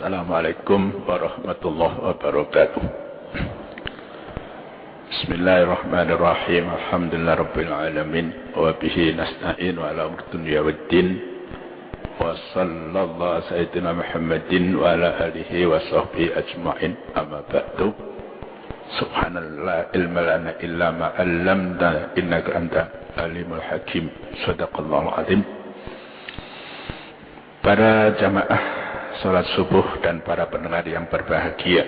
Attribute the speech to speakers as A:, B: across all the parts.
A: Assalamualaikum warahmatullahi wabarakatuh. Bismillahirrahmanirrahim. Alhamdulillah rabbil alamin wa bihi nasta'in wa ala umuri dunya waddin. Wa sallallahu sayyidina Muhammadin wa ala alihi wa sahbihi ajma'in. Amma ba'du. Subhanallah ilma lana illa ma 'allamtana innaka anta alimul hakim. Shadaqallahul azim. Para jamaah salat subuh dan para pendengar yang berbahagia,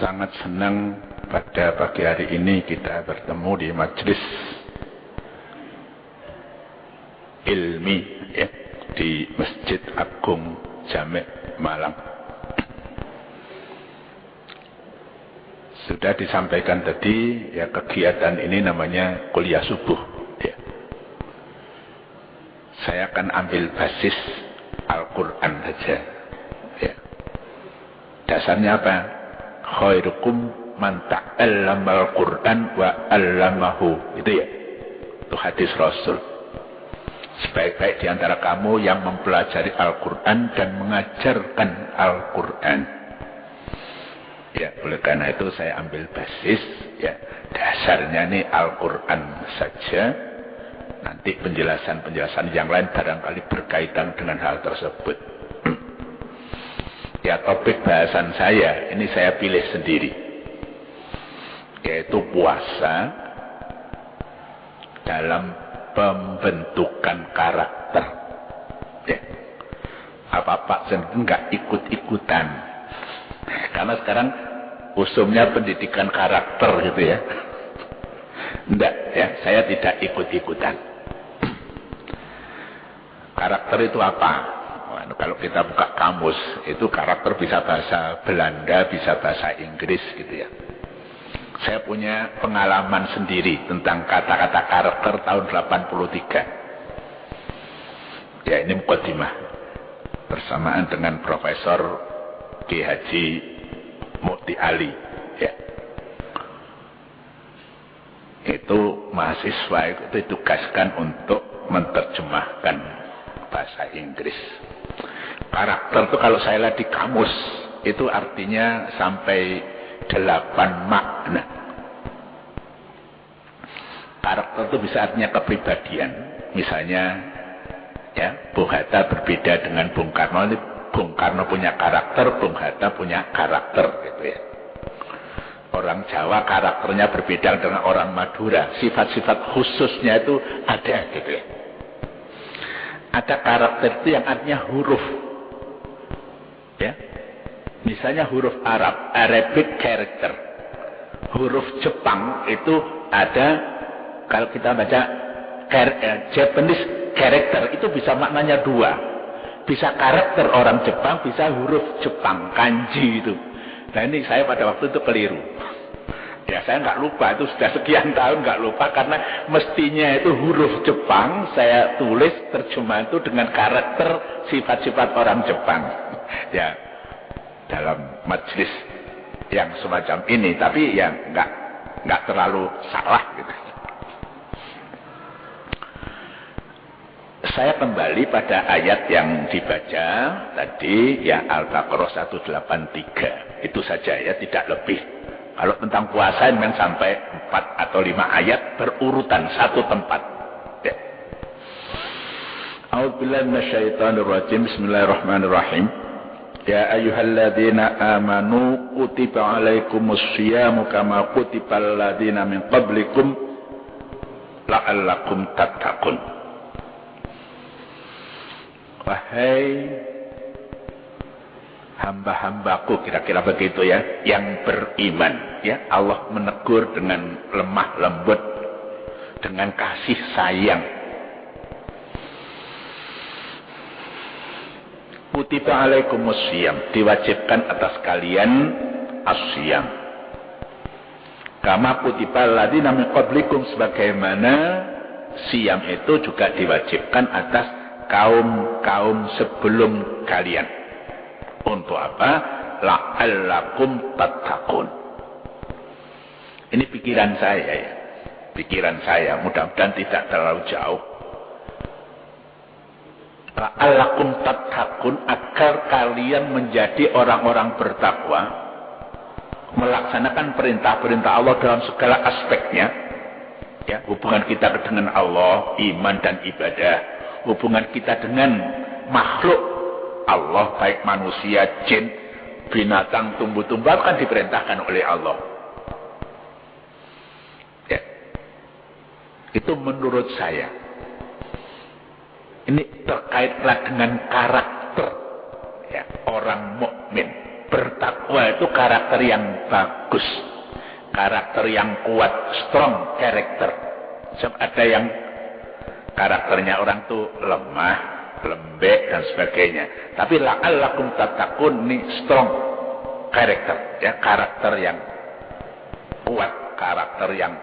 A: sangat senang pada pagi hari ini kita bertemu di majelis ilmi ya, di Masjid Agung Jami' Malang. Sudah disampaikan tadi ya, kegiatan ini namanya kuliah subuh ya. Saya akan ambil basis Al-Quran saja ya. Dasarnya apa? Khairukum man ta'allamal Quran wa 'allamahu. Itu ya, itu hadis Rasul. Sebaik-baik di antara kamu yang mempelajari Al-Quran dan mengajarkan Al-Quran ya. Oleh karena itu saya ambil basis ya, dasarnya ini Al-Quran saja. Nanti penjelasan-penjelasan yang lain barangkali berkaitan dengan hal tersebut. Ya, topik bahasan saya, ini saya pilih sendiri. Yaitu puasa dalam pembentukan karakter. Ya. Apa Pak Sen enggak ikut-ikutan? Karena sekarang usumnya pendidikan karakter gitu ya. Enggak ya, saya tidak ikut-ikutan. Karakter itu apa? Kalau kita buka kamus, itu karakter bisa bahasa Belanda, bisa bahasa Inggris gitu ya. Saya punya pengalaman sendiri tentang kata-kata karakter tahun 83. Ya, ini mukadimah. Bersamaan dengan Profesor Ki Haji Mukti Ali. Ya. Itu mahasiswa itu ditugaskan untuk menerjemahkan bahasa Inggris. Karakter itu kalau saya lihat di kamus itu artinya sampai 8 makna. Karakter itu bisa artinya kepribadian. Misalnya ya, Bung Hatta berbeda dengan Bung Karno. Bung Karno punya karakter, Bung Hatta punya karakter gitu ya. Orang Jawa karakternya berbeda dengan orang Madura. Sifat-sifat khususnya itu ada gitu ya. Ada karakter itu yang artinya huruf. Ya. Misalnya huruf Arab, Arabic character. Huruf Jepang itu ada, kalau kita baca Japanese character, itu bisa maknanya dua. Bisa karakter orang Jepang, bisa huruf Jepang, kanji itu. Nah ini saya pada waktu itu keliru. Ya saya nggak lupa, itu sudah sekian tahun nggak lupa, karena mestinya itu huruf Jepang saya tulis terjemahan itu dengan karakter sifat-sifat orang Jepang. Ya dalam majelis yang semacam ini, tapi ya nggak terlalu salah gitu. Saya kembali pada ayat yang dibaca tadi ya, Al-Baqarah 183. Itu saja ya, tidak lebih. Kalau tentang puasa memang sampai 4 atau 5 ayat berurutan satu tempat. Ya. A'udzubillahi minasyaitonirrajim. Bismillahirrahmanirrahim. Ya ayyuhalladzina amanu kutiba alaikumus syiyamu kama kutibal ladzina min qablikum la'allakum tattaqun. Wahai hamba-hambaku, kira-kira begitu ya, yang beriman ya, Allah menegur dengan lemah lembut, dengan kasih sayang. Kutiba alaikumus syiyam, diwajibkan atas kalian as-syiyam. Kama kutiba alladziina min qablikum, sebagaimana syiyam itu juga diwajibkan atas kaum-kaum sebelum kalian. Untuk apa? La'allakum tattaqun. Ini pikiran saya ya. Pikiran saya, mudah-mudahan tidak terlalu jauh. la'allakum tattaqun, agar kalian menjadi orang-orang bertakwa, melaksanakan perintah-perintah Allah dalam segala aspeknya. Ya, hubungan kita dengan Allah, iman dan ibadah, hubungan kita dengan makhluk Allah, baik manusia, jin, binatang, tumbuh-tumbuhan, kan diperintahkan oleh Allah. Ya. Itu menurut saya. Ini terkaitlah dengan karakter, ya, orang mukmin. Bertakwa itu karakter yang bagus, karakter yang kuat, strong character. Ada yang karakternya orang tuh lemah, lembek dan sebagainya. Tapi la'allakum tattaqun, ini strong character, ya, karakter yang kuat, karakter yang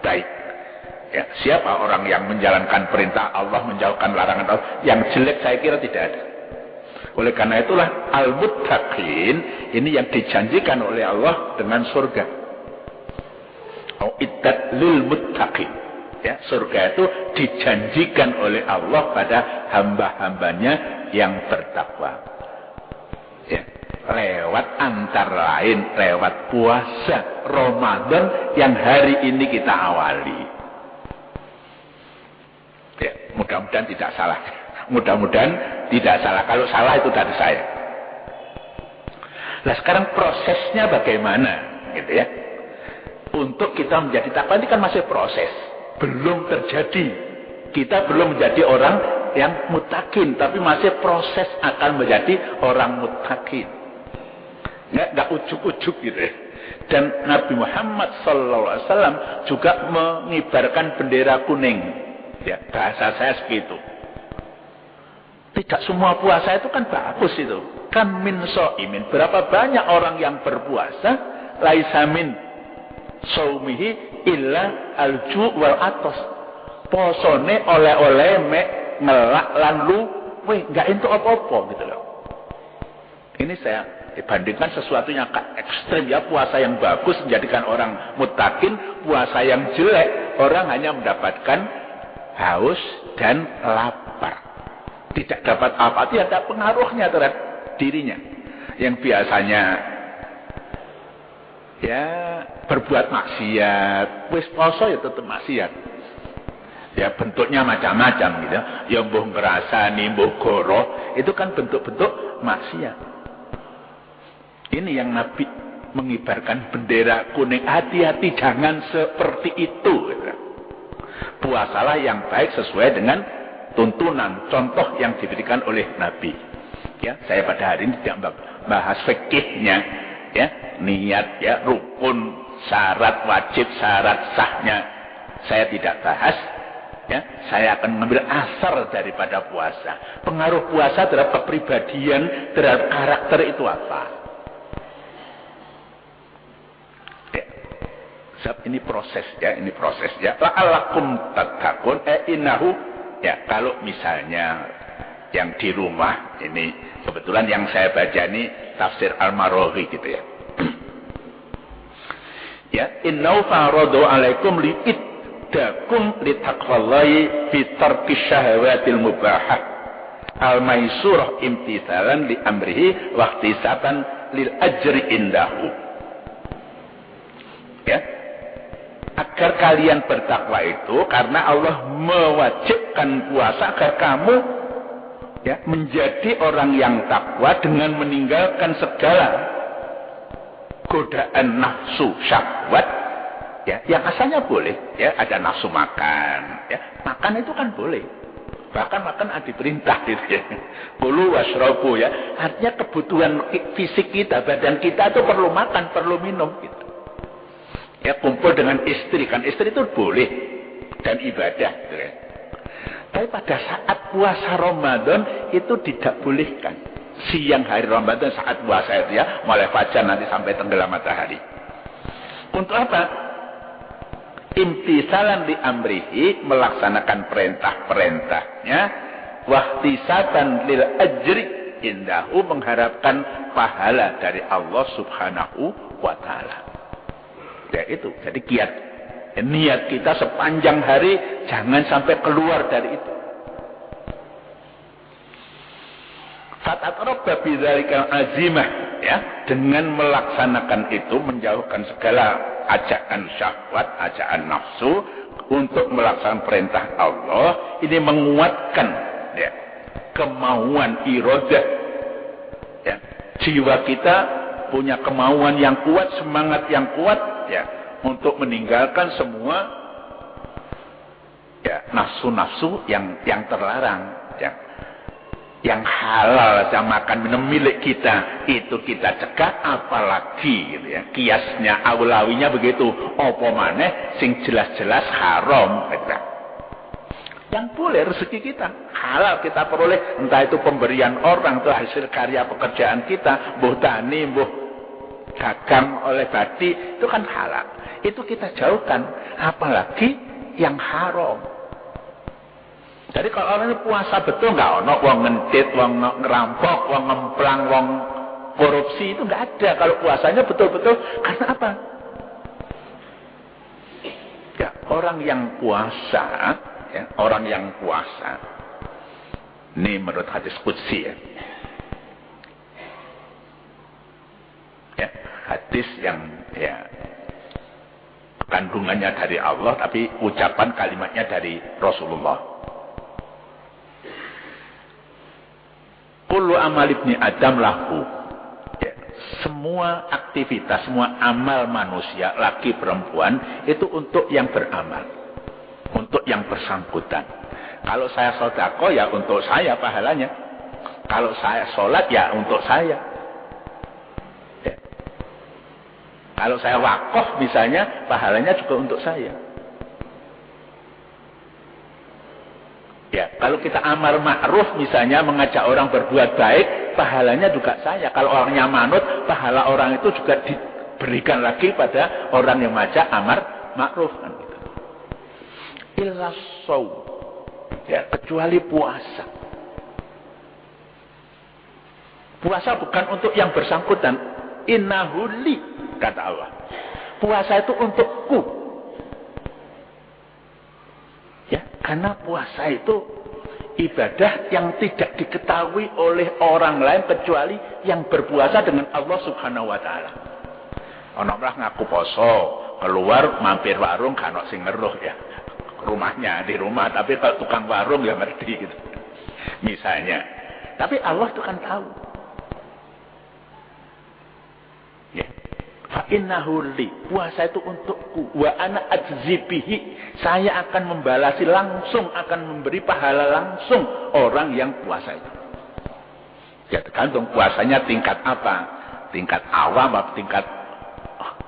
A: baik. Ya, siapa orang yang menjalankan perintah Allah, menjauhkan larangan Allah? Yang jelek saya kira tidak ada. Oleh karena itulah al-muttaqin ini yang dijanjikan oleh Allah dengan surga. Uiddat lil muttaqin. Ya, surga itu dijanjikan oleh Allah pada hamba-hambanya yang bertakwa. Ya, lewat antara lain lewat puasa Ramadan yang hari ini kita awali. Ya, mudah-mudahan tidak salah. Mudah-mudahan tidak salah. Kalau salah itu dari saya. Nah, sekarang prosesnya bagaimana, gitu ya? Untuk kita menjadi takwa ini kan masih proses, belum terjadi. Kita belum menjadi orang yang muttaqin, tapi masih proses akan menjadi orang muttaqin. Nggak ujuk-ujuk gitu ya. Dan Nabi Muhammad SAW juga mengibarkan bendera kuning. Ya, bahasa saya segitu. Tidak semua puasa itu kan bagus itu. Kan min so'imin. Berapa banyak orang yang berpuasa, laisa min saumihi illa alju wal atos. Posone oleh-oleh mek ngelak lan luwe, enggak entuk apa-apa gitu loh. Ini saya bandingkan sesuatu yang ekstrim, ya. Puasa yang bagus menjadikan orang muttaqin, puasa yang jelek orang hanya mendapatkan haus dan lapar. Tidak dapat apa, tidak ada pengaruhnya terhadap dirinya. Yang biasanya ya berbuat maksiat, wis poso ya tetap maksiat. Ya bentuknya macam-macam gitu. Ya mbuh ngrasani, mbuh goroh, itu kan bentuk-bentuk maksiat. Ini yang Nabi mengibarkan bendera kuning. Hati-hati, jangan seperti itu gitu. Puasalah yang baik sesuai dengan tuntunan, contoh yang diberikan oleh Nabi. Ya, saya pada hari ini tidak bahas fikihnya, ya, niat, ya, rukun, syarat wajib, syarat sahnya. Saya tidak bahas. Ya, saya akan mengambil asar daripada puasa. Pengaruh puasa terhadap kepribadian, terhadap karakter itu apa? Ini proses, ya, ini proses, ya. La'allakum tattaqun, innahu, ya, kalau misalnya yang di rumah ini kebetulan yang saya baca ini tafsir Al-Maraghi gitu ya. Ya, innahu faradu alaikum liiddakum litaqwallahi fi tarki syahawatil mubahah al-maisurah imtithalan li amrihi wa ihtisaban lil ajri indahu. Ya, agar kalian bertakwa itu karena Allah mewajibkan puasa agar kamu, ya, menjadi orang yang takwa dengan meninggalkan segala godaan nafsu syahwat, ya, yang asalnya boleh, ya, ada nafsu makan, ya, makan itu kan boleh, bahkan makan ada perintah gitu ya. Kulu washrabu, ya, artinya kebutuhan fisik kita, badan kita itu perlu makan, perlu minum gitu. Ya, kumpul dengan istri, kan istri itu boleh dan ibadah gitu ya. Tapi pada saat puasa Ramadan itu tidak bolehkan. Siang hari Ramadan saat puasa itu, ya, mulai fajar nanti sampai tenggelam matahari. Untuk apa? Imtisalan li amrihi, melaksanakan perintah-perintahnya, wahtisaban lil ajri indahu, mengharapkan pahala dari Allah Subhanahu wa taala. Ya itu, jadi kiat, niat kita sepanjang hari jangan sampai keluar dari itu. Fatatrabba bidzalikal azimah, ya, dengan melaksanakan itu menjauhkan segala ajakan syahwat, ajakan nafsu untuk melaksanakan perintah Allah, ini menguatkan, ya, kemauan iradah, ya. Jiwa kita punya kemauan yang kuat, semangat yang kuat, ya, untuk meninggalkan semua, ya, nafsu-nafsu yang terlarang, ya. Yang halal saja makan minum milik kita itu kita cegah, apalagi gitu, ya. Kiasnya awlawinya begitu, apa maneh sing jelas-jelas haram, gitu. Yang boleh rezeki kita halal kita peroleh, entah itu pemberian orang atau hasil karya pekerjaan kita, mbuh tani, mbuh dagang oleh badi, itu kan halal, itu kita jauhkan, apalagi yang haram. Jadi kalau orang ini puasa betul, nggak ono wong ngentit, wong ngerampok, wong ngemplang, wong korupsi, itu nggak ada. Kalau puasanya betul-betul, karena apa? Ya, orang yang puasa, ya, orang yang puasa, ini menurut hadis qudsi, ya. Ya, hadis yang, ya, kandungannya dari Allah, tapi ucapan kalimatnya dari Rasulullah. Kullu amal ibni Adam lahu, ya, semua aktivitas, semua amal manusia, laki perempuan, itu untuk yang beramal, untuk yang bersangkutan. Kalau saya sedekah, ya untuk saya pahalanya. Kalau saya sholat, ya untuk saya, ya. Kalau saya wakaf misalnya, pahalanya juga untuk saya. Ya, kalau kita amar ma'ruf misalnya, mengajak orang berbuat baik, pahalanya juga saya. Kalau orangnya manut, pahala orang itu juga diberikan lagi pada orang yang mengajak amar ma'ruf, kan gitu. Illa shaum, ya, kecuali puasa. Puasa bukan untuk yang bersangkutan. Innahu li, kata Allah. Puasa itu untukku. Ya, karena puasa itu ibadah yang tidak diketahui oleh orang lain kecuali yang berpuasa dengan Allah Subhanahu wa taala. Ana ora ngaku poso, keluar mampir warung kan sing ngeruh, ya. Rumahnya di rumah, tapi kalau tukang warung ya ngerti gitu. Misalnya. Tapi Allah itu kan tahu. Ya. Fa innahu li, puasa itu untukku, wa ana ajzibihi, saya akan membalasi langsung, akan memberi pahala langsung orang yang puasa itu. Ya tergantung puasanya tingkat apa, tingkat awam apa tingkat,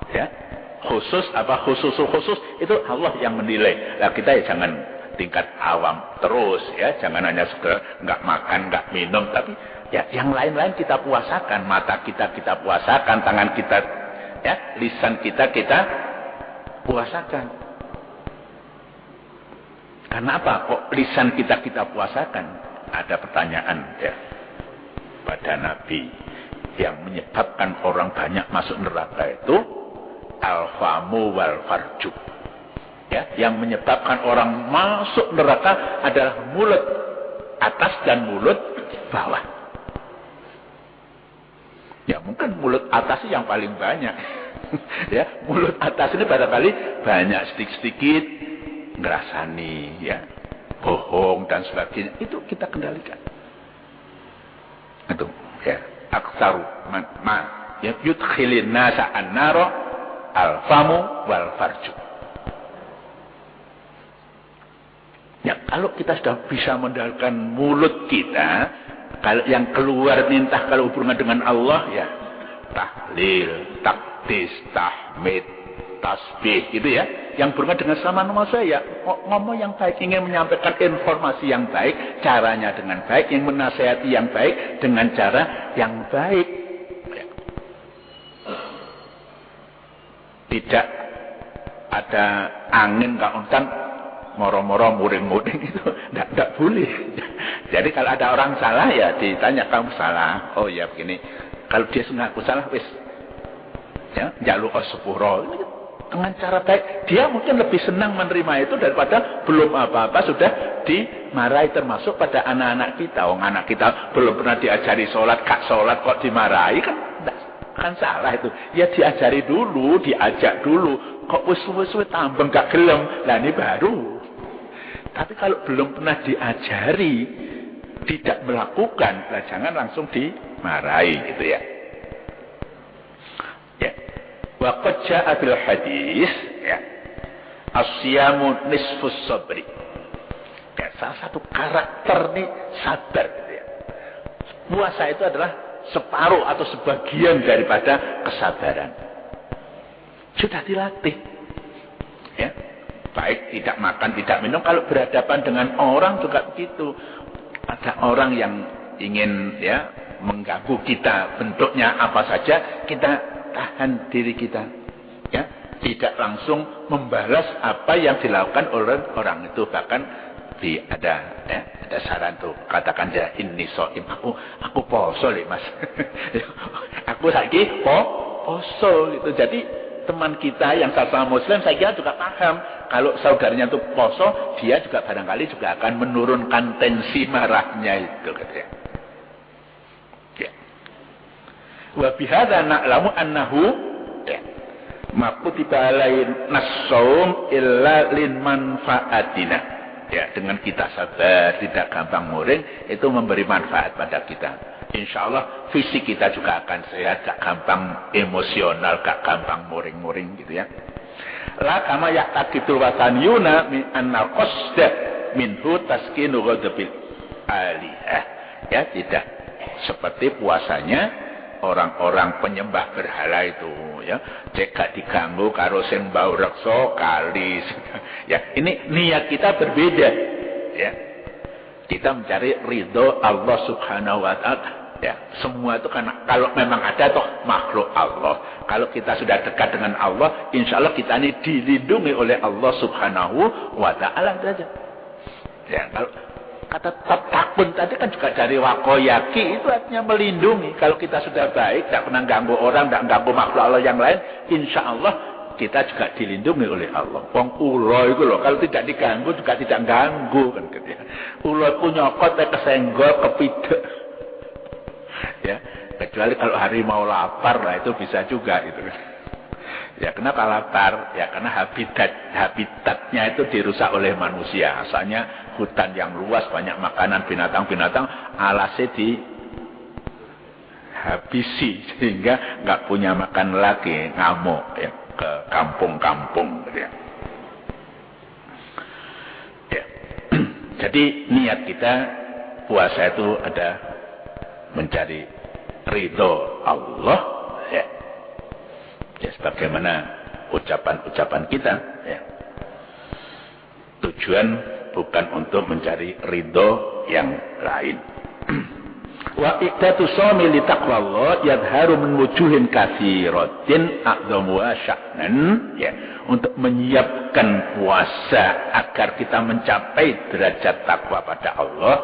A: ya, khusus apa khusus itu Allah yang menilai. Nah kita ya jangan tingkat awam terus, ya, jangan hanya sekedar nggak makan nggak minum, tapi ya yang lain-lain kita puasakan, mata kita puasakan, tangan kita, ya, lisan kita puasakan. Karena apa? Kok lisan kita puasakan? Ada pertanyaan, ya, pada Nabi yang menyebabkan orang banyak masuk neraka itu al-famu wal farju. Ya, yang menyebabkan orang masuk neraka adalah mulut atas dan mulut bawah. Ya mungkin mulut atas yang paling banyak. Ya, mulut atas ini barangkali banyak, sedikit-sedikit ngerasani, ya, bohong dan sebagainya. Itu kita kendalikan. Itu, ya, aksaru ya yudkhilin nasa an-naro al-famu wal farju. Ya, kalau kita sudah bisa mendalilkan mulut kita, kalau yang keluar nintah kalau hubungan dengan Allah, ya, tahlil, takdis, tahmid, tasbih, gitu ya, yang berhubungan dengan sama nama saya, ngomong yang baik, ingin menyampaikan informasi yang baik, caranya dengan baik, yang menasihati yang baik dengan cara yang baik. Tidak ada angin nggak untan moro-moro muring-muring, itu tidak boleh. Jadi kalau ada orang salah, ya ditanya, kamu salah, oh ya begini. Kalau dia ngaku salah, wis, ya, jaluk sepuro, dengan cara baik. Dia mungkin lebih senang menerima itu daripada belum apa-apa sudah dimarahi, termasuk pada anak-anak kita. Anak kita belum pernah diajari sholat, gak sholat kok dimarahi, kan salah itu. Ya diajari dulu, diajak dulu. Kok wis-wis tambeng gak gelem, lah ini baru. Tapi kalau belum pernah diajari, tidak melakukan, lah jangan langsung dimarahi gitu ya. Ya. Wa qad jaa'a bil hadis ya. As-siyamu nisfus sabri. Ya, salah satu karakter nih sabar gitu ya. Puasa itu adalah separuh atau sebagian daripada kesabaran. Sudah dilatih. Ya. Baik tidak makan, tidak minum. Kalau berhadapan dengan orang juga begitu. Ada orang yang ingin ya mengganggu kita, bentuknya apa saja, kita tahan diri kita. Ya, tidak langsung membalas apa yang dilakukan oleh orang itu. Bahkan ada saran tuh, katakan dia ini soim, aku poso nih mas. Aku lagi poso gitu. Jadi teman kita yang sama muslim saya kira juga paham kalau saudaranya itu poso, dia juga barangkali juga akan menurunkan tensi marahnya itu katanya. Ya. Wa bihadza na'lamu annahu ma kutiba alaina as-shaum illa lin manfaatina. Ya, dengan kita sabar, tidak gampang muring, itu memberi manfaat pada kita. Insya Allah fisik kita juga akan sehat, gak gampang emosional, gak gampang muring-muring gitu ya. La kama ya'taqidul wataniyuna min anna qasda minhu taskinu ghadabil alihah. Ya, tidak seperti puasanya orang-orang penyembah berhala itu ya. Cek gak diganggu karo sing mbau reksa kali. Ya, ini niat kita berbeda ya. Kita mencari ridho Allah Subhanahu wa taala. Ya, semua itu karena kalau memang ada toh makhluk Allah. Kalau kita sudah dekat dengan Allah, insya Allah kita ini dilindungi oleh Allah Subhanahu wa taala saja. Ya, kalau kata takun tadi kan juga dari wakoyaki, itu artinya melindungi. Kalau kita sudah baik, tidak pernah ganggu orang, tidak ganggu makhluk Allah yang lain, insya Allah kita juga dilindungi oleh Allah. Wong ulo itu loh, kalau tidak diganggu juga tidak ganggu kan gitu ya. Ulo punya nyokot kesenggol kepidek. Ya, kecuali kalau harimau lapar lah itu bisa juga itu. Ya, kenapa lapar? Ya, karena habitatnya itu dirusak oleh manusia. Asalnya hutan yang luas, banyak makanan binatang-binatang, alasnya dihabisi sehingga nggak punya makan lagi, ngamuk ya, ke kampung-kampung gitu ya. Ya. Jadi niat kita puasa itu ada mencari ridho Allah ya. Ya, sebagaimana ucapan-ucapan kita ya. Tujuan bukan untuk mencari ridho yang lain. Wa iqtatu shaumi li taqwallah yadharu min wujuhin katsiratin a'dhamu sya'nan ya, untuk menyiapkan puasa agar kita mencapai derajat takwa pada Allah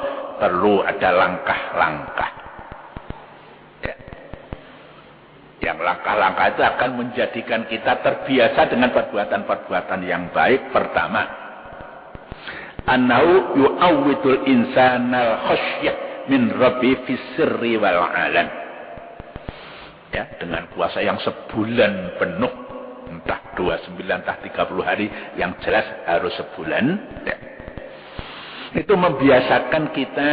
A: perlu ada langkah-langkah. Yang langkah-langkah itu akan menjadikan kita terbiasa dengan perbuatan-perbuatan yang baik. Pertama, annahu yu'awwidul insanal khasyah min rabbi fis sirri wal alan. Ya, dengan puasa yang sebulan penuh, entah 29, entah 30 hari, yang jelas harus sebulan. Ya. Itu membiasakan kita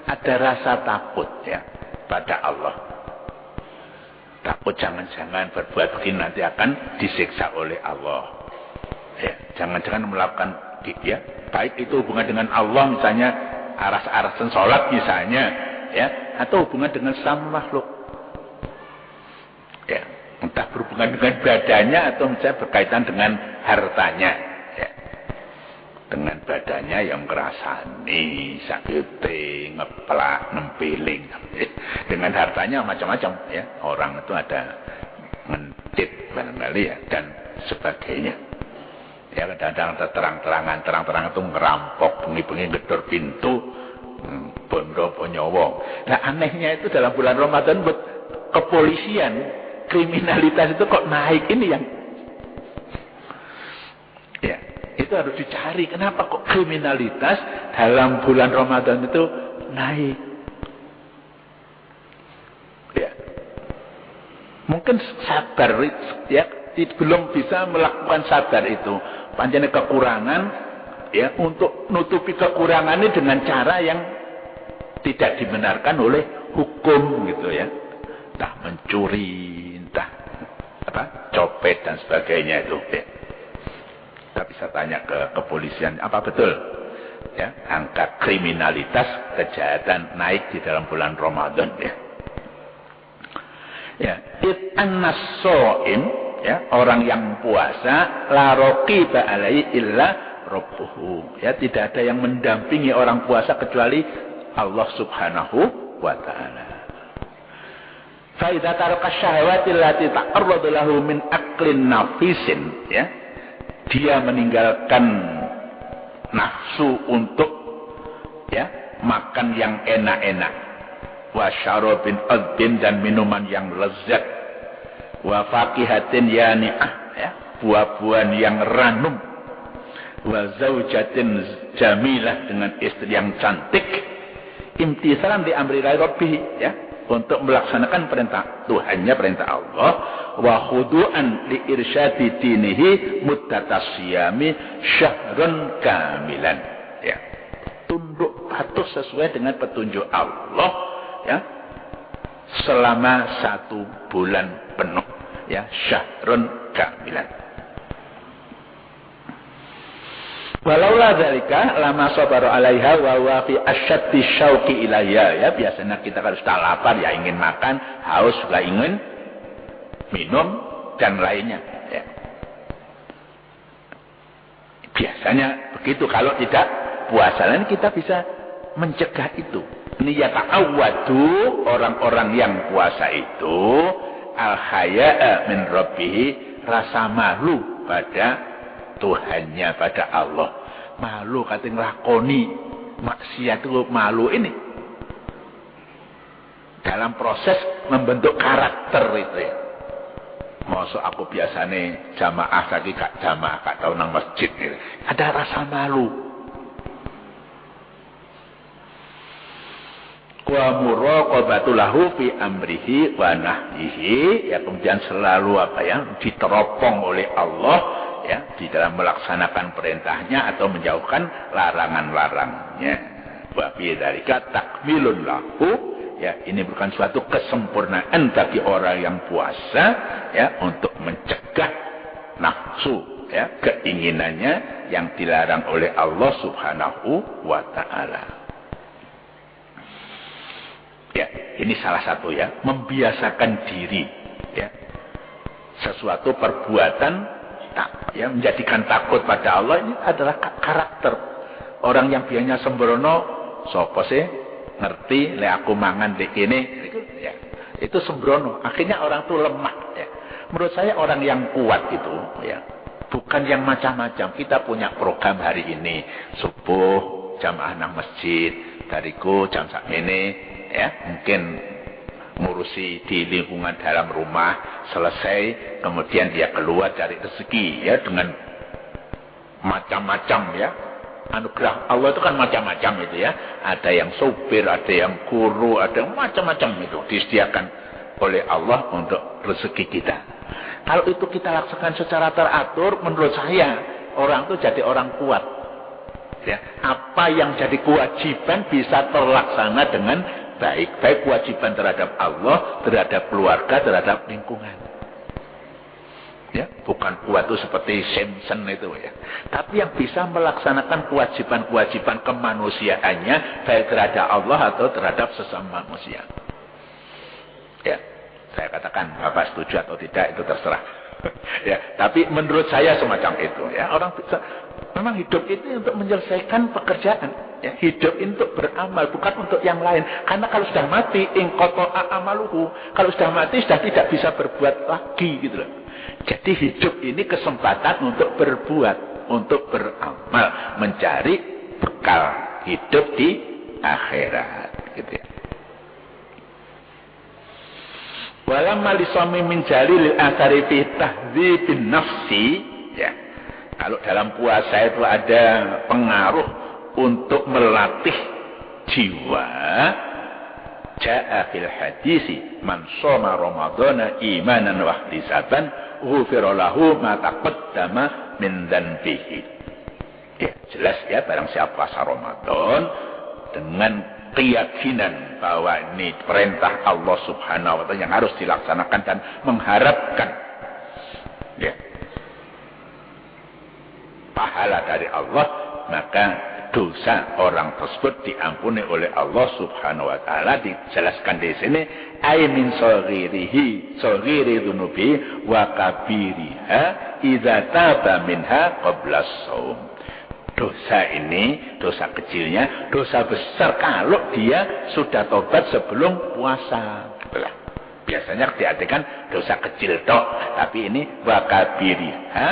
A: ada rasa takut ya pada Allah. Takut jangan-jangan berbuat begini nanti akan disiksa oleh Allah. Ya, jangan-jangan melakukan ya, baik itu hubungan dengan Allah misalnya aras-arasan sholat misalnya, ya, atau hubungan dengan sama makhluk. Ya, entah berhubungan dengan badannya atau misalnya berkaitan dengan hartanya. Ya. Dengan badannya yang ngerasani, sakiti, ngeplak, nempiling. Dengan hartanya macam-macam ya. Orang itu ada ngentit barangkali ya dan sebagainya. Ya, kadang-kadang terang-terangan itu ngerampok, bengi-bengi gedor pintu, bondo ponyowo. Nah, anehnya itu dalam bulan Ramadan buat kepolisian, kriminalitas itu kok naik ini yang itu harus dicari. Kenapa kok kriminalitas dalam bulan Ramadan itu naik? Ya. Mungkin sabar ya, belum bisa melakukan sabar itu. Panjangnya kekurangan ya, untuk nutupi kekurangan ini dengan cara yang tidak dibenarkan oleh hukum gitu ya. Entah mencuri, entah copet dan sebagainya itu ya. Kita bisa tanya ke kepolisian, apa betul ya angka kriminalitas kejahatan naik di dalam bulan Ramadan ya. Ya, an-nasoim ya, orang yang puasa la raqiba alaihi illa rabbuhu. Ya, tidak ada yang mendampingi orang puasa kecuali Allah Subhanahu wa taala. Fa idza taraka syahawati allati ta'arradu lahu min aklin nafisin ya. Dia meninggalkan nafsu untuk ya makan yang enak-enak, wa syarabin adbin dan minuman yang lezat, wa faqihatin yani'ah ya, buah-buahan yang ranum, wa zaujatin jamilah dengan istri yang cantik, imtisalan di amri rabbih ya, untuk melaksanakan perintah Tuhannya, perintah Allah, wa khudu'an li irsyadi dinihi muddatas siyami syahrun kamilan ya, tunduk patuh sesuai dengan petunjuk Allah ya, selama 1 bulan penuh ya, syahrun kamilan. Walaula dzalika lama sabara 'alaiha wa huwa fi asyaddi syauqi ilayya ya, biasanya kita kalau sudah lapar ya ingin makan, haus juga ingin minum dan lainnya ya. Biasanya begitu. Kalau tidak puasa lain kita bisa mencegah itu. Niyata'awwadu, orang-orang yang puasa itu al-haya'a min rabbih, rasa malu pada Tuhannya, pada Allah. Malu kate nglakoni maksiat itu, malu ini dalam proses membentuk karakter itu ya. Masa aku biasane jamaah saiki gak jamaah, gak tau nang masjid gitu. Ada rasa malu. Wa muraqabatu lahu fi amrihi wa nahyihi ya, kemudian selalu diteropong oleh Allah ya, di dalam melaksanakan perintahnya atau menjauhkan larangan-larangnya. Wa fi dzalika takmilun lahu ya, ini bukan suatu kesempurnaan bagi orang yang puasa ya, untuk mencegah nafsu ya, keinginannya yang dilarang oleh Allah Subhanahu wa taala. Ya, ini salah satu ya, membiasakan diri ya, sesuatu perbuatan ya, menjadikan takut pada Allah. Ini adalah karakter orang yang biasanya sembrono. Sopo sih ngerti le aku mangan dek ini ya, itu sembrono, akhirnya orang tuh lemah ya. Menurut saya orang yang kuat itu ya, bukan yang macam-macam. Kita punya program hari ini, subuh jamaah nang masjid, dariku jam sak ini ya, mungkin ngurusi di lingkungan dalam rumah selesai, kemudian dia keluar cari rezeki ya, dengan macam-macam ya. Anugerah Allah itu kan macam-macam itu ya. Ada yang sopir, ada yang guru, ada yang macam-macam itu disediakan oleh Allah untuk rezeki kita. Kalau itu kita laksanakan secara teratur, menurut saya orang itu jadi orang kuat. Ya, apa yang jadi kewajiban bisa terlaksana dengan baik. Baik kewajiban terhadap Allah, terhadap keluarga, terhadap lingkungan. Ya, bukan kuat itu seperti Simpson itu ya. Tapi yang bisa melaksanakan kewajiban-kewajiban kemanusiaannya baik terhadap Allah atau terhadap sesama manusia. Ya, saya katakan Bapak setuju atau tidak itu terserah. Ya, tapi menurut saya semacam itu ya. Orang bisa, memang hidup itu untuk menyelesaikan pekerjaan ya. Hidup untuk beramal, bukan untuk yang lain. Karena kalau sudah mati ingqata'a amaluhu, kalau sudah mati sudah tidak bisa berbuat lagi gitu loh. Jadi hidup ini kesempatan untuk berbuat, untuk beramal, mencari bekal hidup di akhirat gitu ya. Walamma lisami min jalil athari fi tahdzibin nafsi ya. Kalau dalam puasa itu ada pengaruh untuk melatih jiwa. Ja'a fil hadisi man shoma ramadhana imanan wa ihtisaban ghufira lahu ma taqaddama min dhanbihi. Ya, jelas ya, barang siapa puasa Ramadan dengan keyakinan bahwa ini perintah Allah Subhanahu wa taala yang harus dilaksanakan dan mengharapkan ya pahala dari Allah, maka dosa orang tersebut diampuni oleh Allah Subhanahu wa taala. Dijelaskan di sini ay min saghirihi saghiri dzunubi wa kabiriha idza taba minha qabla shaum. Dosa ini, dosa kecilnya, dosa besar kalau dia sudah tobat sebelum puasa. Biasanya diartikan dosa kecil tok, tapi ini wa kabiriha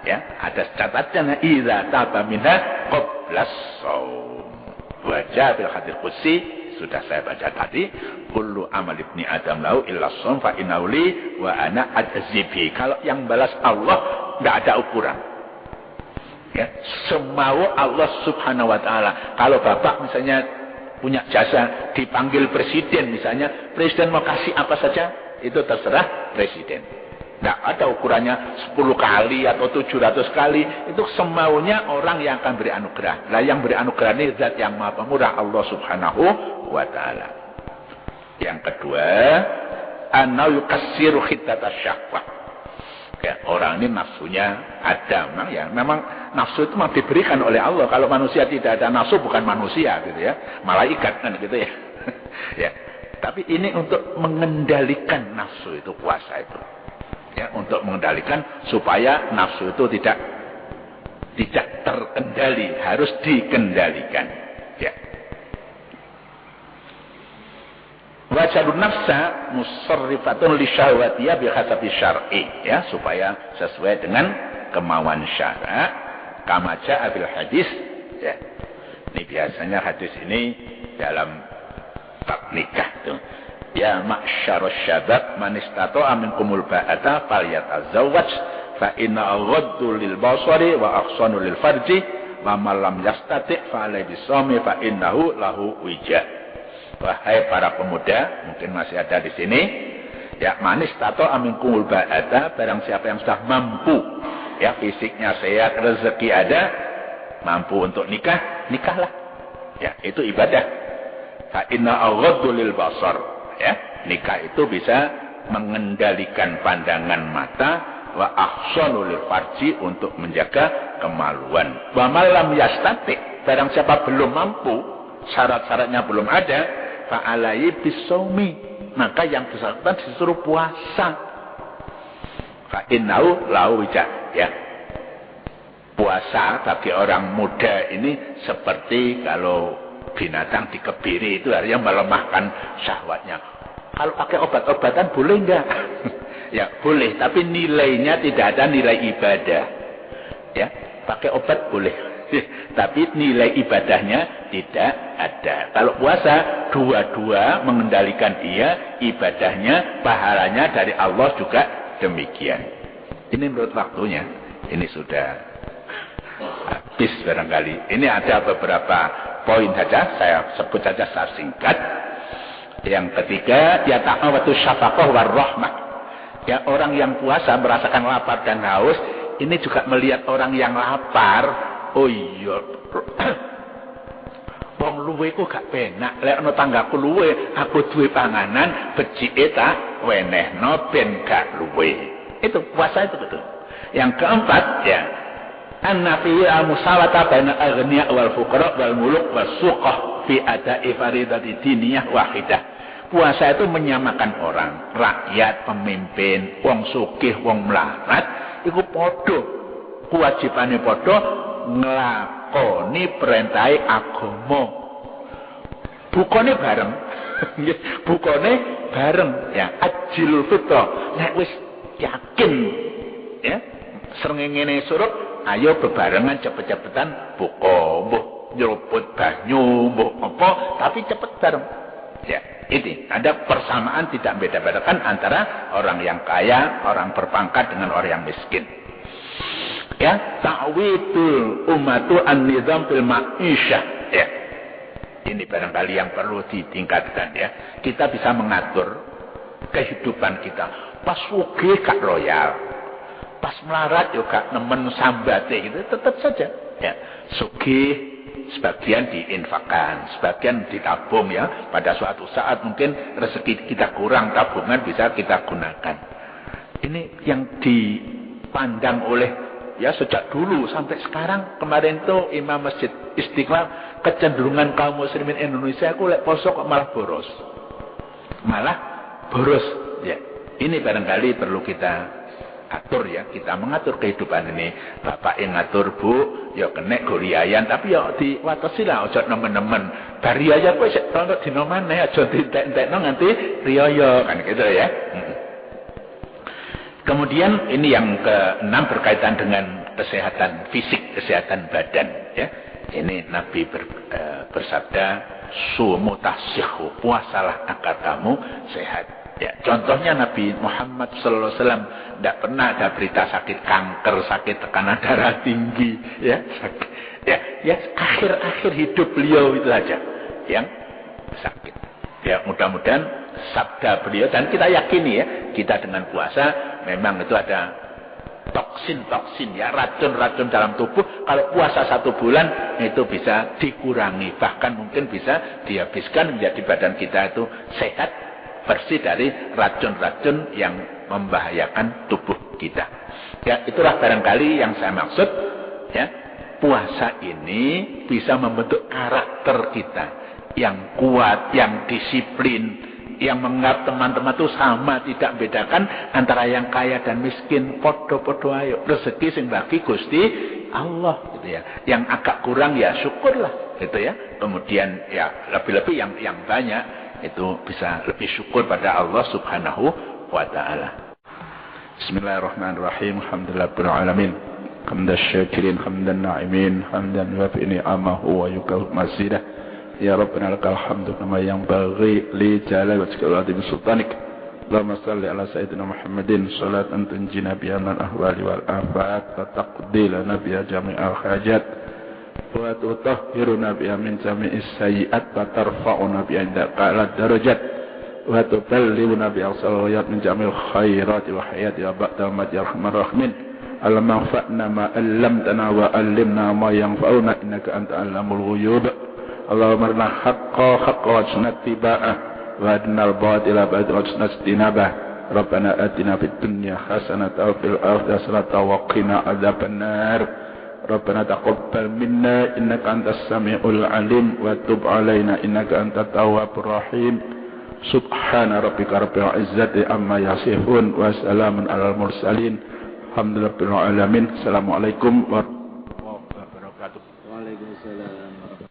A: ya, ada catatannya idza taba minha qabla shaum. Wajah bil hadis qudsi sudah saya baca tadi, kullu amal ibni adam lahu illa shaum fa innahu li wa ana adzbi. Kalau yang balas Allah enggak ada ukuran. Ya, semau Allah Subhanahu wa taala. Kalau bapak misalnya punya jasa dipanggil presiden misalnya, presiden mau kasih apa saja itu terserah presiden. Nggak ada ukurannya 10 kali atau 700 kali. Itu semaunya orang yang akan beri anugerah. Lah yang beri anugerah ini zat yang maha pemurah, Allah Subhanahu wa ta'ala. Yang kedua, anna yukassiru khiddatas syahwah. Ya, orang ini nafsunya ada, memang nafsu itu memang diberikan oleh Allah. Kalau manusia tidak ada nafsu bukan manusia gitu ya, malaikat kan gitu ya. Ya, tapi ini untuk mengendalikan nafsu itu, puasa itu. Ya, untuk mengendalikan supaya nafsu itu tidak terkendali, harus dikendalikan. Ya. Wajadun nafsa musarrifatun li syahwatiyah bi hasabi syar'i, ya, supaya sesuai dengan kemauan syara. Kama ja'a bil hadis, ya. Ini biasanya hadis ini dalam bab nikah tuh. Ya ma'syarus syabab man istata'a minkumul ba'ata falyatazawwaj fa inna aghaddu lil basari wa ahsanu lil farji wa man lam yastati' fa alayhi bisawmi fa innahu lahu wija. Wahai para pemuda, mungkin masih ada di sini, ya man istata'a minkumul ba'ata, barang siapa yang sudah mampu, ya fisiknya sehat, rezeki ada, mampu untuk nikah, nikahlah. Ya, itu ibadah. Fa inna aghaddu lil basar. Ya, nikah itu bisa mengendalikan pandangan mata, wa ahsanu lil farji, untuk menjaga kemaluan. Wa malam yastati, barang siapa belum mampu, syarat-syaratnya belum ada, fa alaihi bisawmi, maka yang bersangkutan disuruh puasa. Fa innahu lahu wija, ya. Puasa bagi orang muda ini seperti kalau binatang dikebiri, itu artinya melemahkan syahwatnya. Kalau pakai obat-obatan boleh enggak? Ya boleh, tapi nilainya tidak ada nilai ibadah. Ya, pakai obat boleh, tapi nilai ibadahnya tidak ada. Kalau puasa, dua-dua mengendalikan dia, ibadahnya, pahalanya dari Allah juga demikian. Ini menurut waktunya, ini sudah habis barangkali. Ini ada beberapa poin saja, saya sebut saja secara singkat. Yang ketiga, ya ta'awatu syafaqah warahmah. Ya, orang yang puasa merasakan lapar dan haus, ini juga melihat orang yang lapar. Oh iya, wong luwe ku gak penak, lek ana tanggaku luwe, aku duwe panganan, becike tak wenehno ben gak luwe. Itu puasa itu betul. Yang keempat, ya, an-nafi al-musawata baina aghniya wal fuqara wal muluk wasuqah fi ada'i faridati diniyah wahidah. Puasa itu menyamakan orang, rakyat, pemimpin, wong sugih, wong melarat, iku padha kewajibane padha nglakoni perintahe agama. Bukane bareng. Bukane bareng, ya, ajil fitra. Nek wis yakin, ya, srengenge surut, ayo bebarengan cepet-cepetan buka, mbuh nyeruput banyu, mbuh apa, tapi cepet bareng. Ya, ini ada persamaan, tidak beda-bedakan antara orang yang kaya, orang berpangkat dengan orang yang miskin. Ya, ta'widul ummatu an-nizam fil ma'isyah. Ya. Ini barangkali yang perlu ditingkatkan ya. Kita bisa mengatur kehidupan kita. Pas sugih gak royal. Pas melarat juga nemen sambate gitu, tetap saja. Ya. Sugih sebagian diinfakkan, sebagian ditabung ya. Pada suatu saat mungkin rezeki kita kurang, tabungan bisa kita gunakan. Ini yang dipandang oleh ya sejak dulu sampai sekarang. Kemarin tuh Imam Masjid Istiqlal, kecenderungan kaum muslimin Indonesia aku lek poso kok malah boros. Malah boros ya. Ini barangkali perlu kita atur ya, kita mengatur kehidupan ini. Bapak yang ngatur, Bu, ya kena goriayan, tapi ya diwatesi lah, ojo nemen-nemen. Bari aja kowe sik tonton dino maneh, aja dientek-entekno nganti riyaya, kan gitu ya. Kemudian ini yang ke-6 berkaitan dengan kesehatan fisik, kesehatan badan ya. Ini Nabi bersabda, sumu tasihhu, puasalah agar kamu sehat. Ya, contohnya Nabi Muhammad sallallahu alaihi wasallam tidak pernah ada berita sakit kanker, sakit tekanan darah tinggi, ya, sakit. Ya, akhir-akhir hidup beliau itu aja yang sakit. Ya, mudah-mudahan sabda beliau dan kita yakini ya, kita dengan puasa memang itu ada toksin-toksin ya, racun-racun dalam tubuh. Kalau puasa 1 bulan itu bisa dikurangi, bahkan mungkin bisa dihabiskan menjadi badan kita itu sehat, bersih dari racun-racun yang membahayakan tubuh kita. Ya, itulah barangkali yang saya maksud ya. Puasa ini bisa membentuk karakter kita yang kuat, yang disiplin, yang menganggap teman-teman itu sama, tidak bedakan antara yang kaya dan miskin, podo-podo ayo. Rezeki sing bagi Gusti Allah gitu ya. Yang agak kurang ya syukurlah gitu ya. Kemudian ya lebih-lebih yang banyak itu bisa lebih syukur pada Allah Subhanahu wa taala. Bismillahirrahmanirrahim. Alhamdulillahirabbil alamin. Hamdan syakirin, hamdan na'imin, hamdan wafi ni'amahu wa yukal mazidah. Ya Rabbana lakal hamdu kama yanbaghi li jalali wajhika wa 'azimi sultanik. Allahumma shalli ala sayyidina Muhammadin salatan tunjina biha min ahwali wal afat wa taqdi lana biha jami'al hajat wa tutahhiruna biha min jami'is sayyi'at wa tarfa'una biha indaka ala darajat wa tuballighuna biha salawat min jami'il khairat wa hayati wa ba'da ma ya rahmanir rahimin. Allahumma anfa'na ma 'allamtana wa 'allimna ma yanfa'una innaka anta 'allamul ghuyub. Allahumma arina haqqa haqqa wajna tiba'ah wa adina al-batila ba'da wajna istinabah. Rabbana atina fid dunya hasanatan wa fil akhirati hasanatan wa qina adzabannar. Rabbana taqabbal minna innaka antas samiul alim wa tub 'alaina innaka antat tawwabur rahim. Subhana rabbika rabbil izzati amma yasifun wa salamun alal mursalin. Alhamdulillahirabbil alamin. Assalamualaikum warahmatullahi wabarakatuh. Waalaikumsalam.